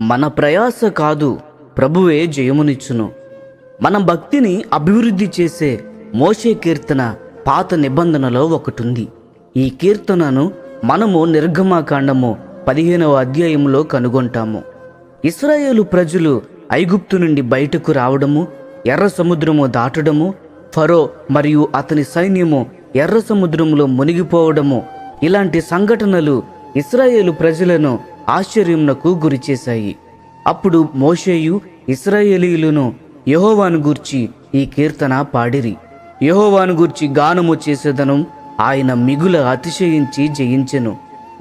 మన ప్రయాస కాదు, ప్రభువే జయమునిచ్చును. మన భక్తిని అభివృద్ధి చేసే మోషే కీర్తన పాత నిబంధనలో ఒకటుంది. ఈ కీర్తనను మనము నిర్గమాకాండము 15వ అధ్యాయంలో కనుగొంటాము. ఇశ్రాయేలు ప్రజలు ఐగుప్తు నుండి బయటకు రావడము, ఎర్ర సముద్రము దాటడము, ఫరో మరియు అతని సైన్యము ఎర్ర సముద్రంలో మునిగిపోవడము, ఇలాంటి సంఘటనలు ఇశ్రాయేలు ప్రజలను ఆశ్చర్యమునకు గురిచేశాయి. అప్పుడు మోషేయు ఇశ్రాయేలీయులను యెహోవాను గూర్చి ఈ కీర్తన పాడిరి. యెహోవాను గూర్చి గానము చేసేదను, ఆయన మిగుల అతిశయించి జయించెను.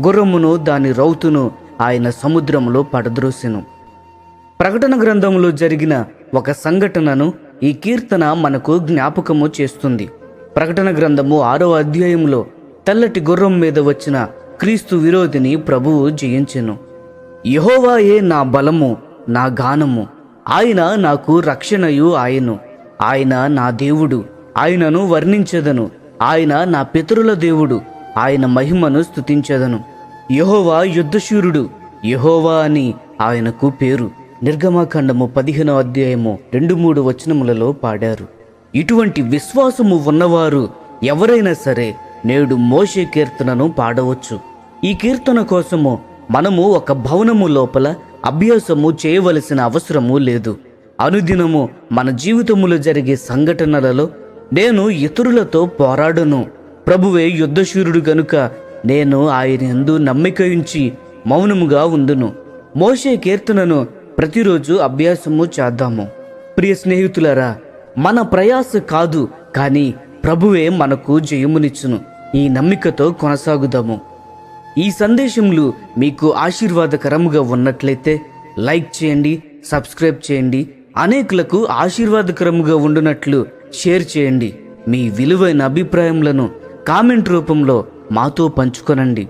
గుర్రమును దాని రౌతును ఆయన సముద్రములో పడద్రోసెను. ప్రకటన గ్రంథంలో జరిగిన ఒక సంఘటనను ఈ కీర్తన మనకు జ్ఞాపకము చేస్తుంది. ప్రకటన గ్రంథము 6వ అధ్యాయంలో తెల్లటి గుర్రం మీద వచ్చిన క్రీస్తు విరోధిని ప్రభువు జయించెను. యెహోవాయే నా బలము, నా గానము, ఆయన నాకు రక్షణయు ఆయను. ఆయన నా దేవుడు, ఆయనను వర్ణించెదను. ఆయన నా పితరుల దేవుడు, ఆయన మహిమను స్తుతించెదను. యెహోవా యుద్ధశూరుడు, యెహోవా అని ఆయనకు పేరు. నిర్గమాకాండము 15వ అధ్యాయము 2-3 వచనములలో పాడారు. ఇటువంటి విశ్వాసము ఉన్నవారు ఎవరైనా సరే నేడు మోషే కీర్తనను పాడవచ్చు. ఈ కీర్తన కోసము మనము ఒక భవనము లోపల అభ్యాసము చేయవలసిన అవసరము లేదు. అనుదినము మన జీవితములో జరిగే సంఘటనలలో నేను ఇతరులతో పోరాడను, ప్రభువే యుద్ధశూరుడు గనుక నేను ఆయన యందు నమ్మిక ఉంచి మౌనముగా ఉందును. మోషే కీర్తనను ప్రతిరోజు అభ్యాసము చేద్దాము. ప్రియ స్నేహితులారా, మన ప్రయాస కాదు, కానీ ప్రభువే మనకు జయమునిచ్చును. ఈ నమ్మికతో కొనసాగుదాము. ఈ సందేశములు మీకు ఆశీర్వాదకరముగా ఉన్నట్లయితే లైక్ చేయండి, సబ్స్క్రైబ్ చేయండి. అనేకులకు ఆశీర్వాదకరముగా ఉండునట్లు షేర్ చేయండి. మీ విలువైన అభిప్రాయములను కామెంట్ రూపంలో మాతో పంచుకొనండి.